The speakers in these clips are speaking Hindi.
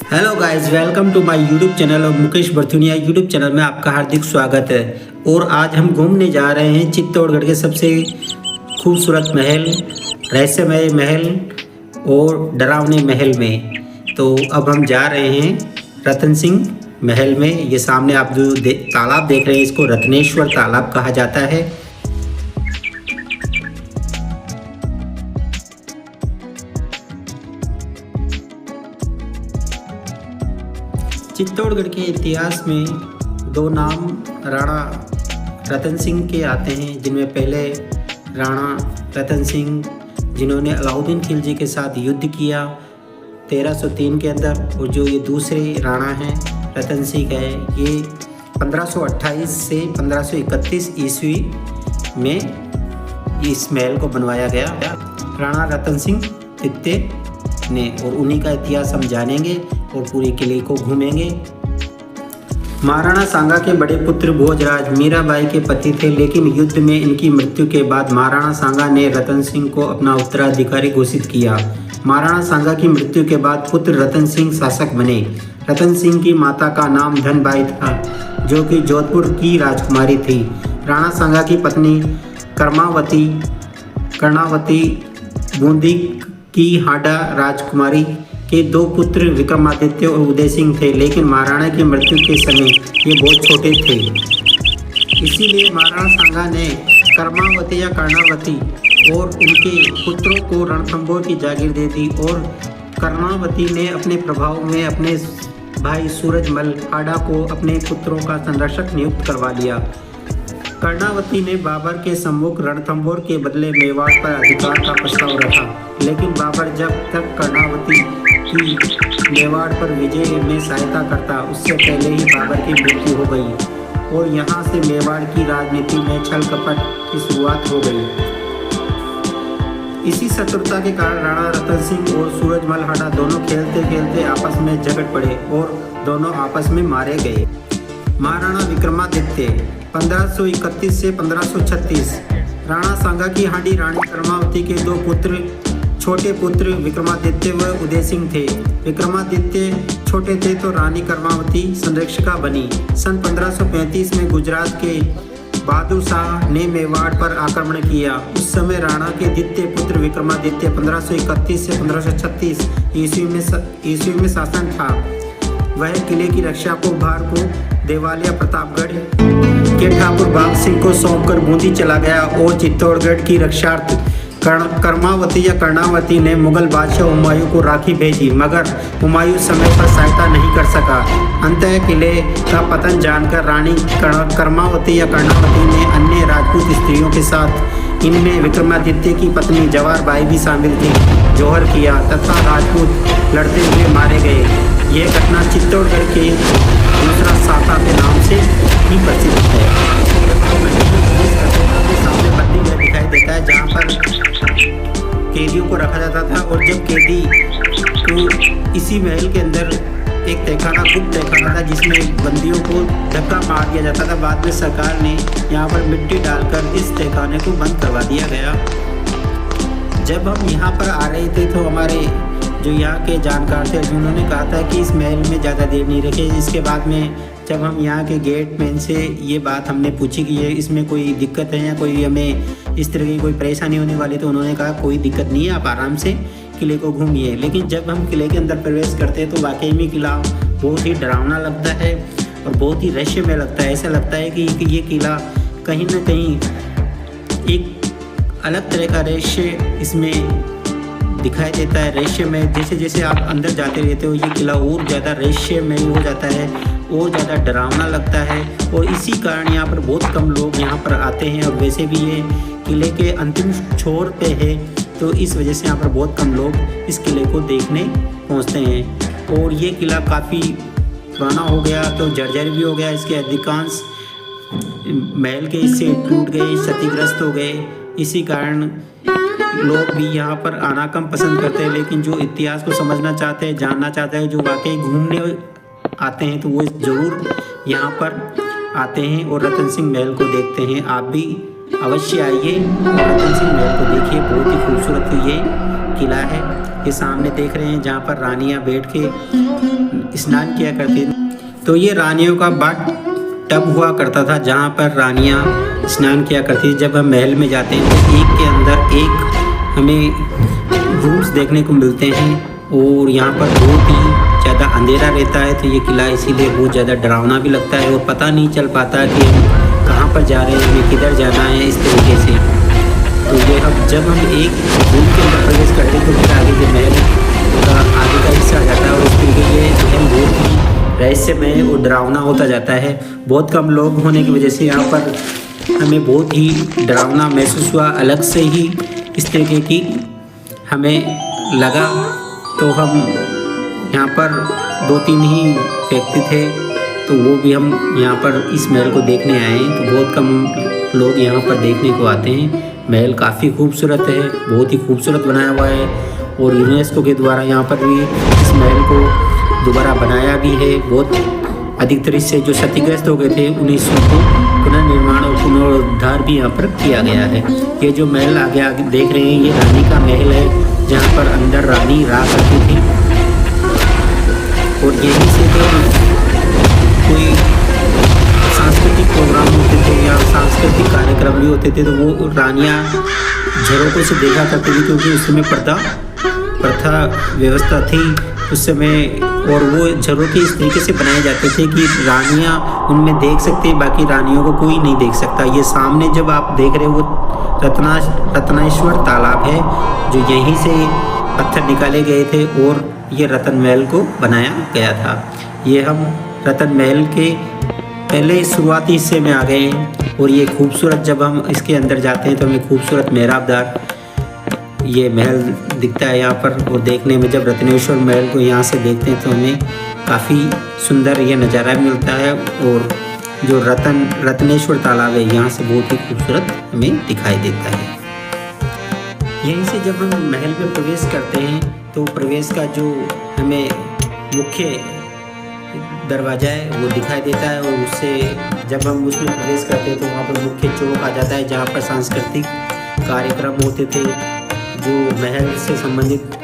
Hello guys, welcome to my YouTube channel और मुकेश बर्थुनिया यूट्यूब चैनल में आपका हार्दिक स्वागत है। और आज हम घूमने जा रहे हैं चित्तौड़गढ़ के सबसे खूबसूरत महल, रहस्यमय महल और डरावने महल में। तो अब हम जा रहे हैं रतन सिंह महल में। ये सामने आप जो तालाब देख रहे हैं, इसको रत्नेश्वर तालाब कहा जाता है। चित्तौड़गढ़ के इतिहास में दो नाम राणा रतन सिंह के आते हैं, जिनमें पहले राणा रतन सिंह जिन्होंने अलाउद्दीन खिलजी के साथ युद्ध किया 1303 के अंदर, और जो ये दूसरे राणा हैं रतन सिंह है, ये 1528 से 1531 ईस्वी में इस महल को बनवाया गया राणा रतन सिंह द्वितीय ने। और उन्हीं का इतिहास हम जानेंगे और पूरे किले को घूमेंगे। महाराणा सांगा के बड़े पुत्र भोजराज मीराबाई के पति थे, लेकिन युद्ध में इनकी मृत्यु के बाद महाराणा सांगा ने रतन सिंह को अपना उत्तराधिकारी घोषित किया। महाराणा सांगा की मृत्यु के बाद पुत्र रतन सिंह शासक बने। रतन सिंह की माता का नाम धनबाई था, जो कि जोधपुर की राजकुमारी थी। राणा सांगा की पत्नी कर्णावती बूंदी की हाडा राजकुमारी के दो पुत्र विक्रमादित्य और उदय सिंह थे, लेकिन महाराणा की मृत्यु के समय ये बहुत छोटे थे। इसीलिए महाराणा सांगा ने कर्मावती या कर्णावती और उनके पुत्रों को रणथंभौर की जागीर दे दी, और कर्णावती ने अपने प्रभाव में अपने भाई सूरजमल हाडा को अपने पुत्रों का संरक्षक नियुक्त करवा लिया। कर्णावती ने बाबर के सम्मुख रणथंभौर के बदले मेवाड़ पर अधिकार का प्रस्ताव रखा, लेकिन बाबर जब तक कर्णावती की मेवाड़ पर विजय में सहायता करता, उससे पहले ही बाबर की मृत्यु हो गई, और यहाँ से मेवाड़ की राजनीति में छल कपट की शुरुआत हो गई। इसी शत्रुता के कारण राणा रतन सिंह और सूरजमल हाडा दोनों खेलते खेलते आपस में झगड़ पड़े और दोनों आपस में मारे गए। महाराणा विक्रमादित्य 1531 से 1536। राणा सांगा की हांडी रानी कर्मावती के दो पुत्र छोटे पुत्र विक्रमादित्य व उदय सिंह थे। विक्रमादित्य छोटे थे तो रानी कर्मावती संरक्षिका बनी। सन 1535 में गुजरात के बहादुर शाह ने मेवाड़ पर आक्रमण किया। उस समय राणा के द्वितीय पुत्र विक्रमादित्य 1531 से 1536 ईस्वी में शासन था। वह किले की रक्षा को भार को देवालिया प्रतापगढ़ के ठाकुर बाग सिंह को सौंपकर बूंदी चला गया, और चित्तौड़गढ़ की रक्षार्थ कर्मावती या कर्णावती ने मुगल बादशाह हुमायूं को राखी भेजी, मगर हुमायूं समय पर सहायता नहीं कर सका। अंततः किले का पतन जानकर रानी कर्मावती या कर्णावती ने अन्य राजपूत स्त्रियों के साथ, इनमें विक्रमादित्य की पत्नी जवार बाई भी शामिल थी, जोहर किया तथा राजपूत लड़ते हुए मारे गए। यह घटना चित्तौड़गढ़ के दूसरा साका के नाम से ही प्रसिद्ध है। सामने बंदी गृह दिखाई देता है, जहाँ पर कैदियों को रखा जाता था, और जब कैदी को इसी महल के अंदर एक तहखाना, गुप्त तहखाना था, जिसमें बंदियों को धक्का मार दिया जाता था। बाद में सरकार ने यहाँ पर मिट्टी डालकर इस तहखाने को बंद करवा दिया गया। जब हम यहाँ पर आ रहे थे तो हमारे जो यहाँ के जानकार थे, उन्होंने कहा था कि इस महल में ज़्यादा देर नहीं रखे। इसके बाद में जब हम यहाँ के गेट मैन से ये बात हमने पूछी कि ये इसमें कोई दिक्कत है या कोई हमें इस तरह की कोई परेशानी होने वाली, तो उन्होंने कहा कोई दिक्कत नहीं है, आप आराम से किले को घूमिए। लेकिन जब हम किले के अंदर प्रवेश करते हैं तो वाकई में किला बहुत ही डरावना लगता है और बहुत ही रहस्यमय लगता है। ऐसा लगता है कि ये किला कहीं ना कहीं एक अलग तरह का रहस्य इसमें दिखाई देता है। रहस्यमय, जैसे जैसे आप अंदर जाते रहते हो, ये किला और ज़्यादा रहस्यमय हो जाता है और ज़्यादा डरावना लगता है। और इसी कारण यहाँ पर बहुत कम लोग यहाँ पर आते हैं, और वैसे भी ये किले के अंतिम छोर पे है, तो इस वजह से यहाँ पर बहुत कम लोग इस किले को देखने पहुँचते हैं। और ये किला काफ़ी पुराना हो गया तो जर्जर भी हो गया। इसके अधिकांश महल के हिस्से टूट गए, क्षतिग्रस्त हो गए। इसी कारण लोग भी यहाँ पर आना कम पसंद करते हैं, लेकिन जो इतिहास को समझना चाहते हैं, जानना चाहते हैं, जो वाकई घूमने आते हैं, तो वो ज़रूर यहाँ पर आते हैं और रतन सिंह महल को देखते हैं। आप भी अवश्य आइए और रतन सिंह महल को देखिए, बहुत ही खूबसूरत ये किला है। ये सामने देख रहे हैं जहाँ पर रानियाँ बैठ के स्नान किया करती थी। तो ये रानियों का बाथ टब हुआ करता था जहाँ पर रानियाँ स्नान किया करती थी। जब हम महल में जाते हैं तो एक के अंदर एक हमें रूम्स देखने को मिलते हैं और यहाँ पर बहुत ही ज़्यादा अंधेरा रहता है। तो ये किला इसीलिए बहुत ज़्यादा डरावना भी लगता है और पता नहीं चल पाता कि हम कहाँ पर जा रहे हैं, हमें किधर जाना है, इस तरीके से। तो ये जब हम एक रूम के अंदर प्रवेश करते हैं तो फिर आगे जो महल का आगे का हिस्सा आ जाता है और इस तरीके ये महल बहुत ही रहस्यमय और डरावना होता जाता है। बहुत कम लोग होने की वजह से यहाँ पर हमें बहुत ही डरावना महसूस हुआ, अलग से ही इस तरीके की हमें लगा। तो हम यहाँ पर 2-3 ही व्यक्ति थे तो वो भी हम यहाँ पर इस महल को देखने आए हैं। तो बहुत कम लोग यहाँ पर देखने को आते हैं। महल काफ़ी खूबसूरत है, बहुत ही खूबसूरत बनाया हुआ है और यूनेस्को के द्वारा यहाँ पर भी इस महल को दोबारा बनाया भी है। बहुत अधिकतर इससे जो क्षतिग्रस्त हो गए थे उन्हें को पुनर्निर्माण और पुनरुद्धार भी यहाँ पर किया गया है। ये जो महल आगे देख रहे हैं ये रानी का महल है जहाँ पर अंदर रानी रहा करती थी और यहीं से तो कोई सांस्कृतिक प्रोग्राम होते थे या सांस्कृतिक कार्यक्रम भी होते थे तो वो रानियाँ झरोकों से देखा करती थी, क्योंकि उस समय प्रथा व्यवस्था थी उस समय और वो झरोखे इस तरीके से बनाए जाते थे कि रानियाँ उनमें देख सकते हैं, बाकी रानियों को कोई नहीं देख सकता। ये सामने जब आप देख रहे हो वो रत्नेश्वर तालाब है जो यहीं से पत्थर निकाले गए थे और ये रतन महल को बनाया गया था। ये हम रतन महल के पहले शुरुआती हिस्से में आ गए हैं और ये खूबसूरत जब हम इसके अंदर जाते हैं तो हमें खूबसूरत मेहराबदार ये महल दिखता है यहाँ पर। और देखने में जब रत्नेश्वर महल को यहाँ से देखते हैं तो हमें काफ़ी सुंदर ये नज़ारा मिलता है और जो रत्नेश्वर तालाब है यहाँ से बहुत ही खूबसूरत हमें दिखाई देता है। यहीं से जब हम महल में प्रवेश करते हैं तो प्रवेश का जो हमें मुख्य दरवाज़ा है वो दिखाई देता है और उससे जब हम उसमें प्रवेश करते हैं तो वहाँ पर मुख्य चौक आ जाता है जहाँ पर सांस्कृतिक कार्यक्रम होते थे, जो महल से संबंधित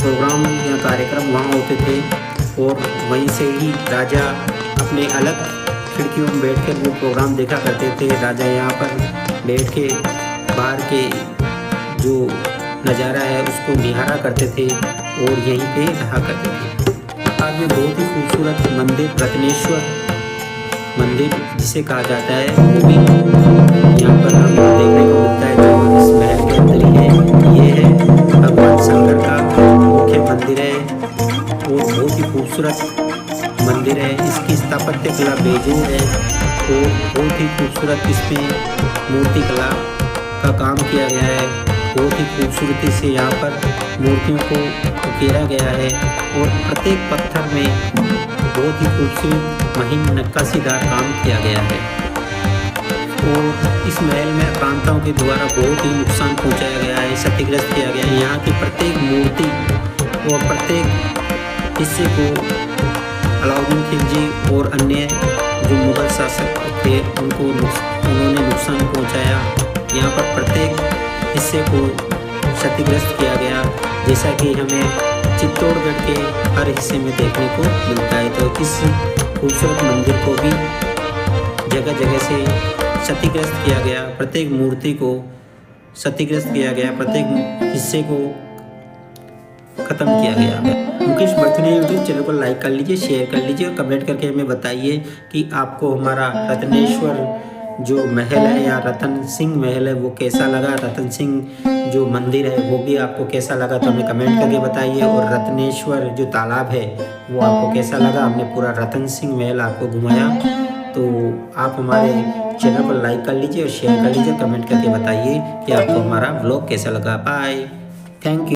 प्रोग्राम या कार्यक्रम वहाँ होते थे और वहीं से ही राजा अपने अलग खिड़कियों में बैठकर वो प्रोग्राम देखा करते थे। राजा यहाँ पर बैठ के बाहर के जो नज़ारा है उसको निहारा करते थे और यहीं पे रहा करते थे। आज में बहुत ही खूबसूरत मंदिर रत्नेश्वर मंदिर जिसे कहा जाता है वो भी यहाँ पर हमें देखने को मिलता है जो इस महल के अंदर ही है। ये है भगवान शंकर का मुख्य मंदिर है और बहुत ही खूबसूरत मंदिर है। इसकी स्थापत्य कला बेजोड़ है और बहुत ही खूबसूरत इसमें मूर्ति कला का काम किया गया है। बहुत ही खूबसूरती से यहाँ पर मूर्तियों को उकेरा गया है और प्रत्येक पत्थर में बहुत ही खूबसूरत महीन नक्काशीदार काम किया गया है। और इस महल में आक्रांताओं के द्वारा बहुत ही नुकसान पहुंचाया गया है, क्षतिग्रस्त किया गया है। यहाँ की प्रत्येक मूर्ति और प्रत्येक हिस्से को अलाउद्दीन खिलजी और अन्य जो मुगल शासक थे उन्होंने नुकसान पहुंचाया। यहाँ पर प्रत्येक हिस्से को क्षतिग्रस्त किया गया, जैसा कि हमें चित्तौड़गढ़ के हर हिस्से में देखने को मिलता है। तो इस खूबसूरत मंदिर को भी जगह जगह से क्षतिग्रस्त किया गया, प्रत्येक मूर्ति को क्षतिग्रस्त किया गया, प्रत्येक हिस्से को ख़त्म किया गया। मुकेश बर्थडे यूट्यूब चैनल को लाइक कर लीजिए, शेयर कर लीजिए और कमेंट करके हमें बताइए कि आपको हमारा रत्नेश्वर जो महल है या रतन सिंह महल है वो कैसा लगा। रतन सिंह जो मंदिर है वो भी आपको कैसा लगा तो हमें कमेंट करके बताइए। और रत्नेश्वर जो तालाब है वो आपको कैसा लगा। हमने पूरा रतन सिंह महल आपको घुमाया। तो आप हमारे चैनल को लाइक कर लीजिए और शेयर कर लीजिए, कमेंट करके बताइए कि आपको हमारा व्लॉग कैसा लगा। Bye, thank you.